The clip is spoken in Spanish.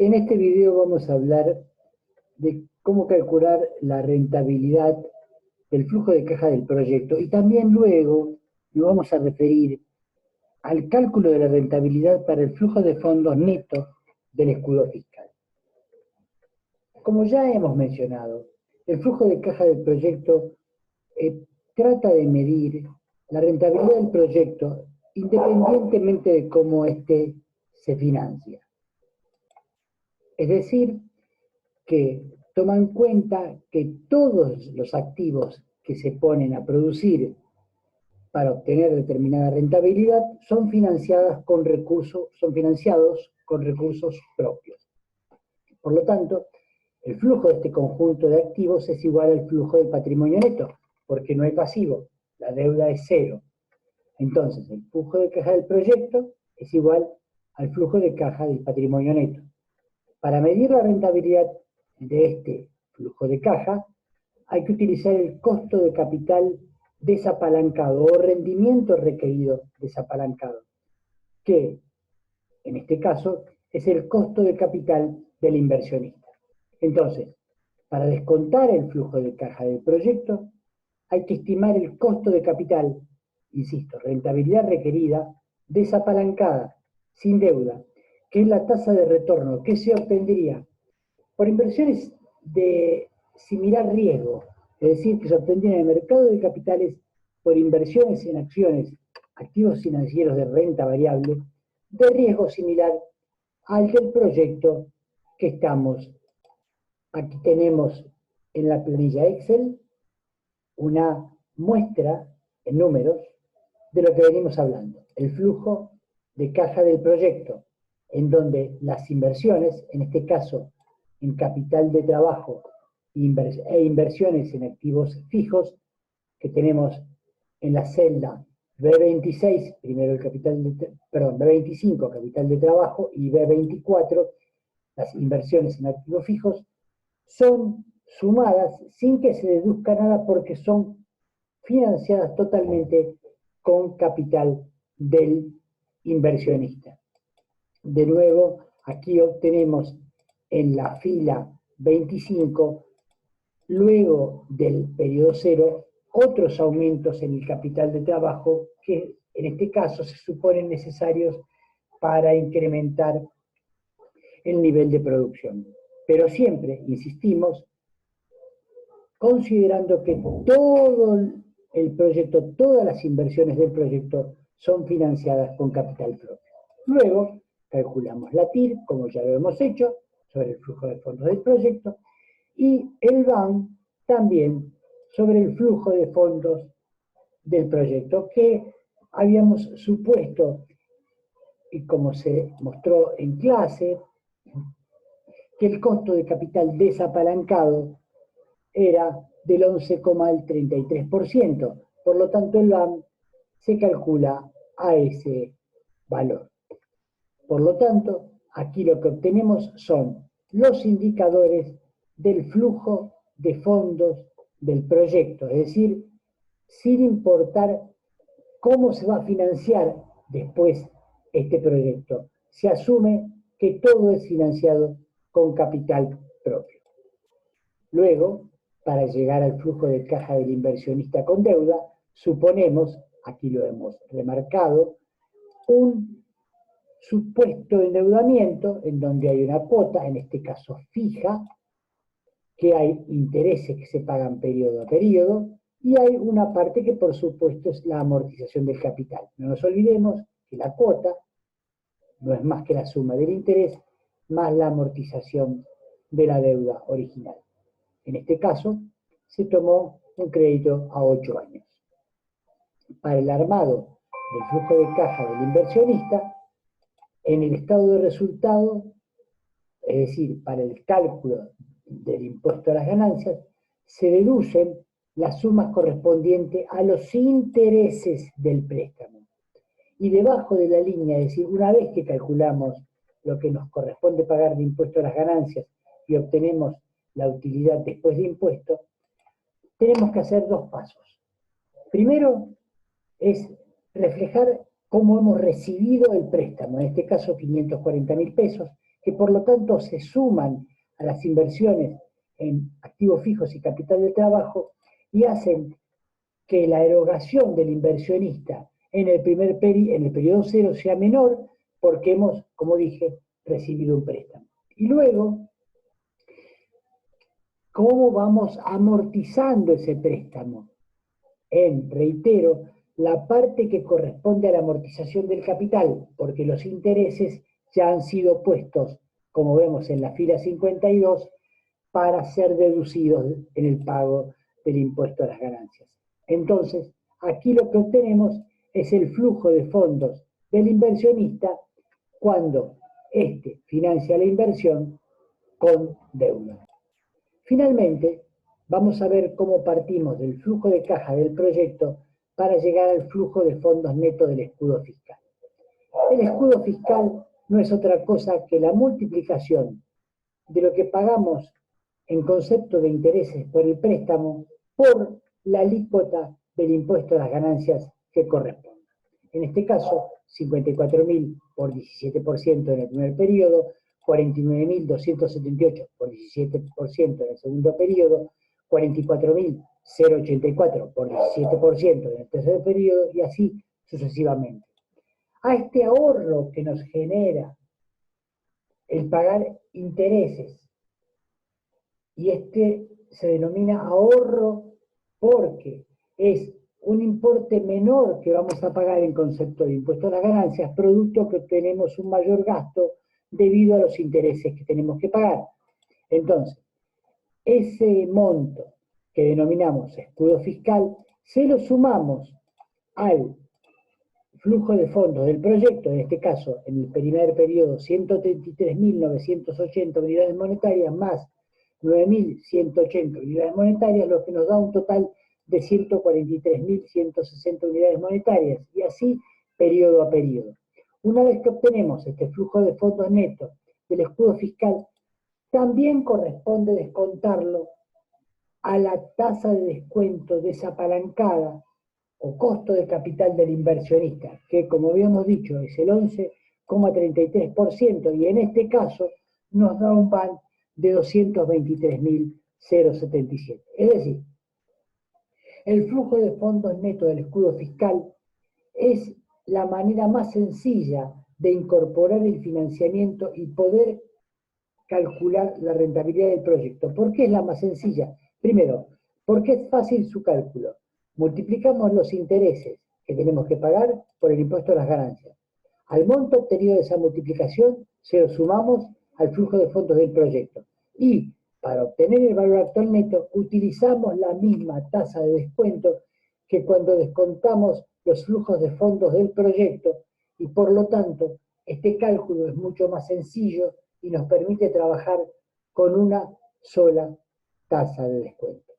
En este video vamos a hablar de cómo calcular la rentabilidad del flujo de caja del proyecto y también luego nos vamos a referir al cálculo de la rentabilidad para el flujo de fondos neto del escudo fiscal. Como ya hemos mencionado, el flujo de caja del proyecto trata de medir la rentabilidad del proyecto independientemente de cómo éste se financia. Es decir, que toma en cuenta que todos los activos que se ponen a producir para obtener determinada rentabilidad son financiados con recursos propios. Por lo tanto, el flujo de este conjunto de activos es igual al flujo del patrimonio neto, porque no hay pasivo, la deuda es cero. Entonces, el flujo de caja del proyecto es igual al flujo de caja del patrimonio neto. Para medir la rentabilidad de este flujo de caja, hay que utilizar el costo de capital desapalancado o rendimiento requerido desapalancado, que en este caso es el costo de capital del inversionista. Entonces, para descontar el flujo de caja del proyecto, hay que estimar el costo de capital, insisto, rentabilidad requerida, desapalancada, sin deuda, que es la tasa de retorno que se obtendría por inversiones de similar riesgo, es decir, que se obtendría en el mercado de capitales por inversiones en acciones, activos financieros de renta variable, de riesgo similar al del proyecto que estamos. Aquí tenemos en la planilla Excel una muestra en números de lo que venimos hablando, el flujo de caja del proyecto, en donde las inversiones, en este caso en capital de trabajo e inversiones en activos fijos, que tenemos en la celda B26, primero el B25, capital de trabajo, y B24, las inversiones en activos fijos, son sumadas sin que se deduzca nada porque son financiadas totalmente con capital del inversionista. De nuevo, aquí obtenemos en la fila 25, luego del periodo cero, otros aumentos en el capital de trabajo que en este caso se suponen necesarios para incrementar el nivel de producción. Pero siempre, insistimos, considerando que todo el proyecto, todas las inversiones del proyecto son financiadas con capital propio. Luego, calculamos la TIR, como ya lo hemos hecho, sobre el flujo de fondos del proyecto, y el BAN también sobre el flujo de fondos del proyecto, que habíamos supuesto, y como se mostró en clase, que el costo de capital desapalancado era del 11,33%. Por lo tanto, el BAM se calcula a ese valor. Por lo tanto, aquí lo que obtenemos son los indicadores del flujo de fondos del proyecto, es decir, sin importar cómo se va a financiar después este proyecto. Se asume que todo es financiado con capital propio. Luego, para llegar al flujo de caja del inversionista con deuda, suponemos, aquí lo hemos remarcado, un supuesto endeudamiento en donde hay una cuota, en este caso fija, que hay intereses que se pagan periodo a periodo, y hay una parte que por supuesto es la amortización del capital. No nos olvidemos que la cuota no es más que la suma del interés más la amortización de la deuda original. En este caso, se tomó un crédito a 8 años. Para el armado del flujo de caja del inversionista, en el estado de resultado, es decir, para el cálculo del impuesto a las ganancias, se deducen las sumas correspondientes a los intereses del préstamo. Y debajo de la línea, es decir, una vez que calculamos lo que nos corresponde pagar de impuesto a las ganancias y obtenemos la utilidad después de impuesto, tenemos que hacer dos pasos. Primero es reflejar cómo hemos recibido el préstamo, en este caso 540.000 pesos, que por lo tanto se suman a las inversiones en activos fijos y capital de trabajo y hacen que la erogación del inversionista en el periodo cero sea menor porque hemos, como dije, recibido un préstamo. Y luego, ¿cómo vamos amortizando ese préstamo? Reitero, la parte que corresponde a la amortización del capital, porque los intereses ya han sido puestos, como vemos en la fila 52, para ser deducidos en el pago del impuesto a las ganancias. Entonces, aquí lo que obtenemos es el flujo de fondos del inversionista cuando éste financia la inversión con deuda. Finalmente, vamos a ver cómo partimos del flujo de caja del proyecto para llegar al flujo de fondos neto del escudo fiscal. El escudo fiscal no es otra cosa que la multiplicación de lo que pagamos en concepto de intereses por el préstamo por la alícuota del impuesto a las ganancias que corresponda. En este caso, 54.000 por 17% en el primer periodo, 49.278 por 17% en el segundo periodo, 44.084 por 17% en el tercer periodo y así sucesivamente. A este ahorro que nos genera el pagar intereses, y este se denomina ahorro porque es un importe menor que vamos a pagar en concepto de impuesto a las ganancias, producto que tenemos un mayor gasto debido a los intereses que tenemos que pagar. Entonces, ese monto que denominamos escudo fiscal, se lo sumamos al flujo de fondos del proyecto, en este caso, en el primer periodo, 133.980 unidades monetarias más 9.180 unidades monetarias, lo que nos da un total de 143.160 unidades monetarias, y así periodo a periodo. Una vez que obtenemos este flujo de fondos neto del escudo fiscal, también corresponde descontarlo a la tasa de descuento desapalancada o costo de capital del inversionista, que como habíamos dicho es el 11,33%, y en este caso nos da un BAN de 223.077. Es decir, el flujo de fondos neto del escudo fiscal es la manera más sencilla de incorporar el financiamiento y poder calcular la rentabilidad del proyecto. ¿Por qué es la más sencilla? Primero, porque es fácil su cálculo. Multiplicamos los intereses que tenemos que pagar por el impuesto a las ganancias. Al monto obtenido de esa multiplicación se lo sumamos al flujo de fondos del proyecto. Y para obtener el valor actual neto utilizamos la misma tasa de descuento que cuando descontamos los flujos de fondos del proyecto, y por lo tanto este cálculo es mucho más sencillo y nos permite trabajar con una sola tasa de descuento.